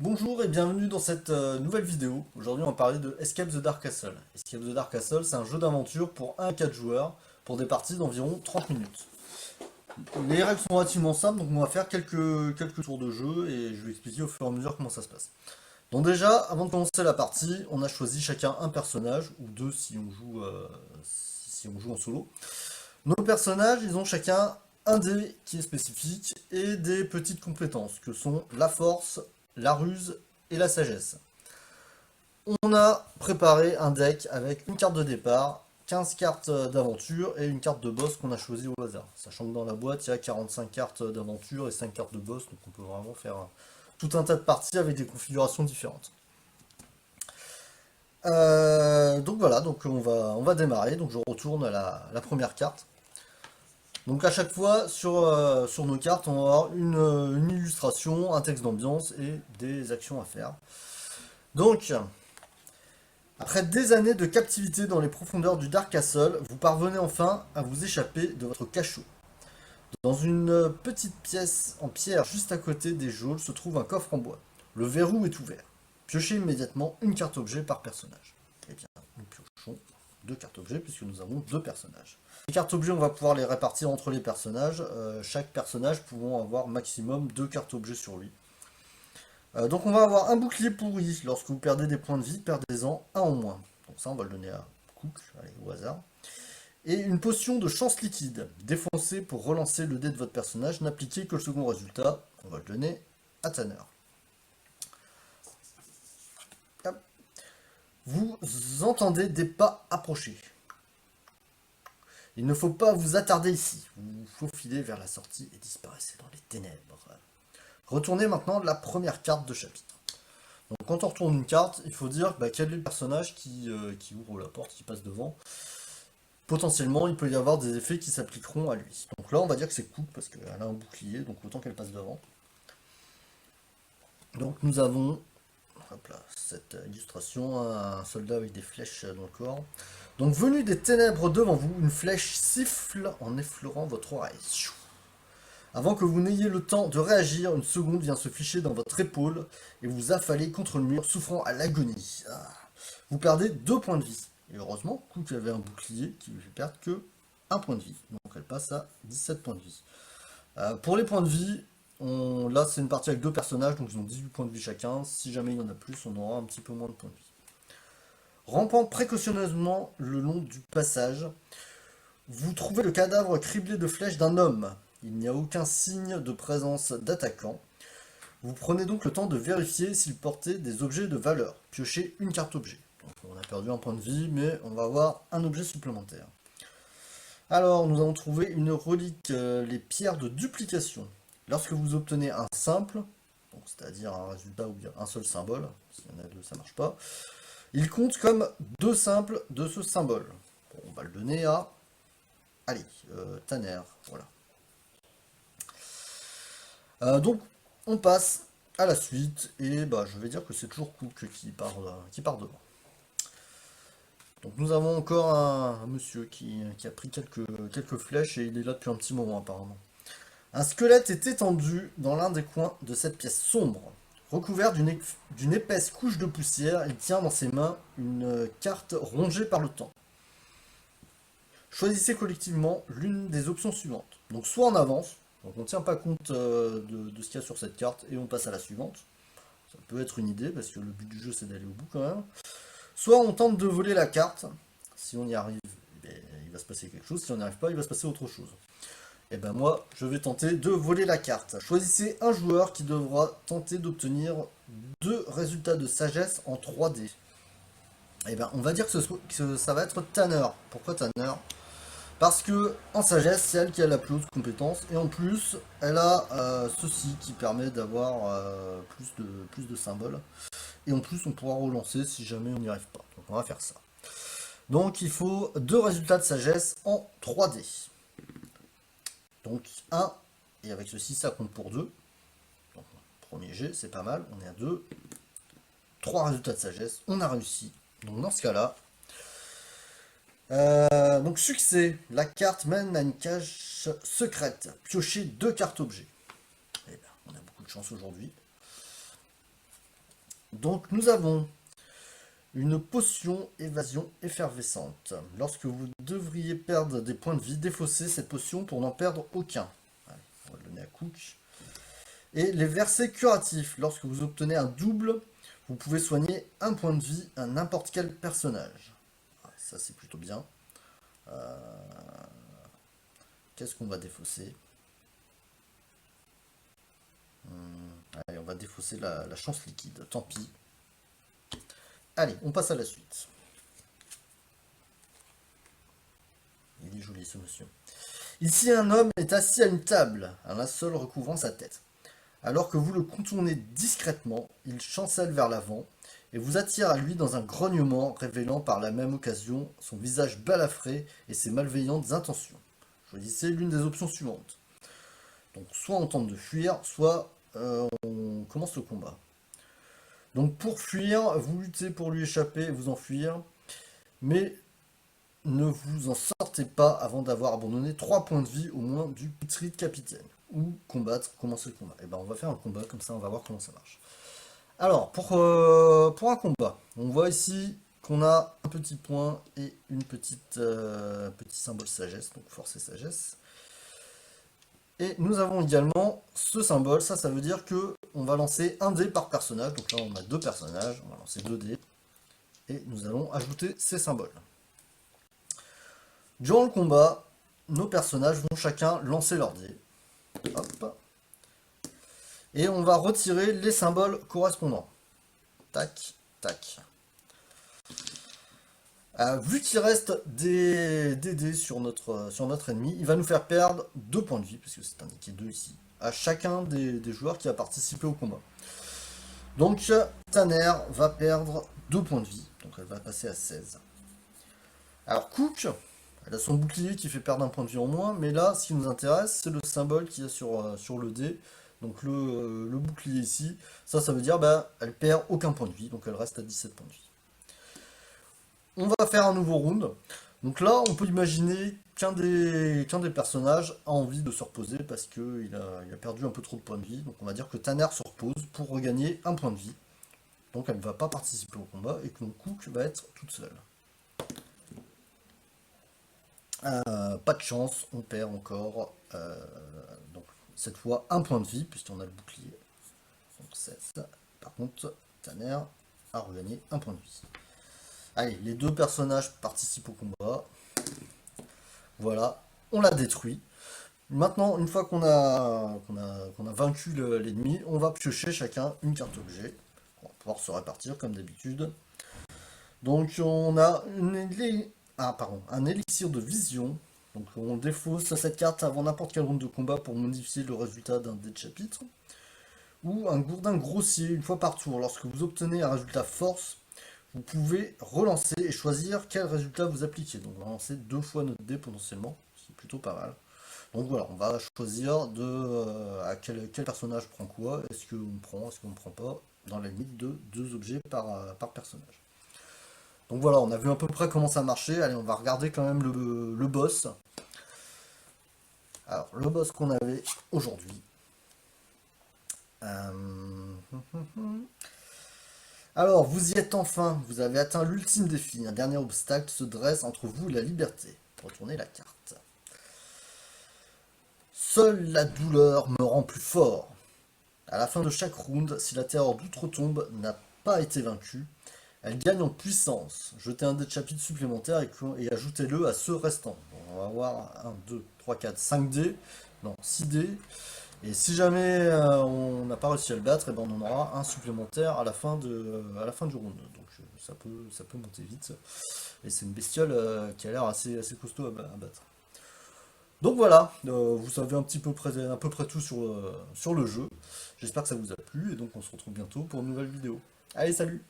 Bonjour et bienvenue dans cette nouvelle vidéo. Aujourd'hui on va parler de Escape the Dark Castle. Escape the Dark Castle, c'est un jeu d'aventure pour 1 à 4 joueurs pour des parties d'environ 30 minutes. Les règles sont relativement simples, donc on va faire quelques tours de jeu et je vais expliquer au fur et à mesure comment ça se passe. Donc déjà, avant de commencer la partie, on a choisi chacun un personnage, ou deux si on joue en solo. Nos personnages, ils ont chacun un dé qui est spécifique et des petites compétences que sont la force, la ruse et la sagesse. On a préparé un deck avec une carte de départ, 15 cartes d'aventure et une carte de boss qu'on a choisie au hasard. Sachant que dans la boîte, il y a 45 cartes d'aventure et 5 cartes de boss, donc on peut vraiment faire tout un tas de parties avec des configurations différentes. Donc voilà, donc on va démarrer. Donc je retourne à la première carte. Donc à chaque fois, sur nos cartes, on va avoir une illustration, un texte d'ambiance et des actions à faire. Donc, après des années de captivité dans les profondeurs du Dark Castle, vous parvenez enfin à vous échapper de votre cachot. Dans une petite pièce en pierre juste à côté des geôles se trouve un coffre en bois. Le verrou est ouvert. Piochez immédiatement une carte objet par personnage. Eh bien, nous piochons deux cartes objets puisque nous avons deux personnages. Les cartes objets, on va pouvoir les répartir entre les personnages, chaque personnage pouvant avoir maximum deux cartes objets sur lui. Donc on va avoir un bouclier pourri. Lorsque vous perdez des points de vie, perdez-en un en moins. Donc ça, on va le donner à Cook, allez, au hasard. Et une potion de chance liquide. Défoncez pour relancer le dé de votre personnage. N'appliquez que le second résultat. On va le donner à Tanner. Hop. Vous entendez des pas approcher. Il ne faut pas vous attarder ici. Vous vous faufilez vers la sortie et disparaissez dans les ténèbres. Retournez maintenant la première carte de chapitre. Donc quand on retourne une carte, il faut dire quel est le personnage qui ouvre la porte, qui passe devant. Potentiellement, il peut y avoir des effets qui s'appliqueront à lui. Donc là, on va dire que c'est Cook, parce qu'elle a un bouclier, donc autant qu'elle passe devant. Donc nous avons, hop là, cette illustration, un soldat avec des flèches dans le corps. Donc venu des ténèbres devant vous, une flèche siffle en effleurant votre oreille. Avant que vous n'ayez le temps de réagir, une seconde vient se ficher dans votre épaule et vous affalez contre le mur, souffrant à l'agonie. Vous perdez 2 points de vie. Et heureusement, Cook avait un bouclier qui lui fait perdre que 1 point de vie. Donc elle passe à 17 points de vie. Pour les points de vie, là c'est une partie avec deux personnages, donc ils ont 18 points de vie chacun. Si jamais il y en a plus, on aura un petit peu moins de points de vie. Rampant précautionneusement le long du passage, vous trouvez le cadavre criblé de flèches d'un homme. Il n'y a aucun signe de présence d'attaquant. Vous prenez donc le temps de vérifier s'il portait des objets de valeur. Piochez une carte objet. Donc on a perdu un point de vie, mais on va avoir un objet supplémentaire. Alors, nous avons trouvé une relique, les pierres de duplication. Lorsque vous obtenez un simple, c'est-à-dire un résultat où il y a un seul symbole, s'il y en a deux, ça ne marche pas, il compte comme deux simples de ce symbole. Bon, on va le donner à... Allez, Tanner, voilà. Donc, on passe à la suite, et je vais dire que c'est toujours Cook qui part devant. Donc nous avons encore un monsieur qui a pris quelques flèches, et il est là depuis un petit moment apparemment. Un squelette est étendu dans l'un des coins de cette pièce sombre. Recouvert d'une épaisse couche de poussière, il tient dans ses mains une carte rongée par le temps. Choisissez collectivement l'une des options suivantes. Donc soit on avance, donc on ne tient pas compte de ce qu'il y a sur cette carte et on passe à la suivante. Ça peut être une idée parce que le but du jeu c'est d'aller au bout quand même. Soit on tente de voler la carte. Si on y arrive, il va se passer quelque chose. Si on n'y arrive pas, il va se passer autre chose. Et ben moi, je vais tenter de voler la carte. Choisissez un joueur qui devra tenter d'obtenir 2 résultats de sagesse en 3D. Et ben on va dire que ça va être Tanner. Pourquoi Tanner? Parce que en sagesse, c'est elle qui a la plus haute compétence. Et en plus, elle a ceci qui permet d'avoir plus de symboles. Et en plus, on pourra relancer si jamais on n'y arrive pas. Donc on va faire ça. Donc il faut 2 résultats de sagesse en 3D. Donc 1, et avec ceci, ça compte pour 2. Donc premier jet, c'est pas mal, on est à 2. 3 résultats de sagesse, on a réussi. Donc dans ce cas-là, donc succès, la carte mène à une cage secrète. Piochez 2 cartes objets. Eh ben, on a beaucoup de chance aujourd'hui. Donc nous avons une potion évasion effervescente. Lorsque vous devriez perdre des points de vie, défaussez cette potion pour n'en perdre aucun. Allez, on va le donner à Cook. Et les versets curatifs. Lorsque vous obtenez un double, vous pouvez soigner un point de vie à n'importe quel personnage. Ça c'est plutôt bien. Qu'est-ce qu'on va défausser? Allez, on va défausser la chance liquide. Tant pis. Allez, on passe à la suite. Il est joli ce monsieur. Ici, un homme est assis à une table, un linceul recouvrant sa tête. Alors que vous le contournez discrètement, il chancelle vers l'avant et vous attire à lui dans un grognement, révélant par la même occasion son visage balafré et ses malveillantes intentions. Choisissez l'une des options suivantes. Donc, soit on tente de fuir, soit on commence le combat. Donc, pour fuir, vous luttez pour lui échapper et vous enfuir, mais ne vous en sortez pas avant d'avoir abandonné 3 points de vie au moins du putrid capitaine. Ou combattre, commencer le combat. Et ben on va faire un combat, comme ça on va voir comment ça marche. Alors, pour un combat, on voit ici qu'on a un petit point et une petit symbole sagesse, donc force et sagesse. Et nous avons également ce symbole, ça veut dire que on va lancer un dé par personnage. Donc là on a 2 personnages, on va lancer 2 dés. Et nous allons ajouter ces symboles. Durant le combat, nos personnages vont chacun lancer leur dé. Hop. Et on va retirer les symboles correspondants. Tac, tac. Vu qu'il reste des dés sur notre ennemi, il va nous faire perdre 2 points de vie, puisque c'est indiqué 2 ici, à chacun des joueurs qui a participé au combat. Donc Tanner va perdre 2 points de vie, donc elle va passer à 16. Alors Cook, elle a son bouclier qui fait perdre un point de vie en moins, mais là, ce qui nous intéresse, c'est le symbole qu'il y a sur le dé. Donc le bouclier ici, ça veut dire elle perd aucun point de vie, donc elle reste à 17 points de vie. On va faire un nouveau round. Donc là, on peut imaginer qu'un des personnages a envie de se reposer parce qu'il a perdu un peu trop de points de vie. Donc on va dire que Tanner se repose pour regagner un point de vie. Donc elle ne va pas participer au combat et que Cook va être toute seule. Pas de chance, on perd encore, donc cette fois un point de vie, puisqu'on a le bouclier. Donc 16. Par contre, Tanner a regagné un point de vie. Allez, les 2 personnages participent au combat. Voilà, on l'a détruit. Maintenant, une fois qu'on a vaincu l'ennemi, on va piocher chacun une carte objet. On va pouvoir se répartir comme d'habitude. Donc on a un élixir de vision. Donc on défausse cette carte avant n'importe quel round de combat pour modifier le résultat d'un dé de chapitre. Ou un gourdin grossier une fois par tour. Lorsque vous obtenez un résultat force, vous pouvez relancer et choisir quel résultat vous appliquez. Donc on va lancer 2 fois notre dé potentiellement, c'est plutôt pas mal. Donc voilà, on va choisir à quel personnage prend quoi, est-ce qu'on prend, est-ce qu'on ne prend pas, dans la limite de 2 objets par personnage. Donc voilà, on a vu à peu près comment ça marchait. Allez, on va regarder quand même le boss. Alors, le boss qu'on avait aujourd'hui. Alors, vous y êtes enfin. Vous avez atteint l'ultime défi. Un dernier obstacle se dresse entre vous et la liberté. Retournez la carte. Seule la douleur me rend plus fort. À la fin de chaque round, si la terreur d'outre-tombe n'a pas été vaincue, elle gagne en puissance. Jetez un dé de chapitre supplémentaire et ajoutez-le à ceux restants. Bon, on va avoir 1, 2, 3, 4, 5 dés. Non, 6 dés. Et si jamais on n'a pas réussi à le battre, et ben on en aura un supplémentaire à la fin du round. Donc ça peut monter vite. Et c'est une bestiole qui a l'air assez costaud à battre. Donc voilà, vous savez à peu près tout sur le jeu. J'espère que ça vous a plu et donc on se retrouve bientôt pour une nouvelle vidéo. Allez, salut!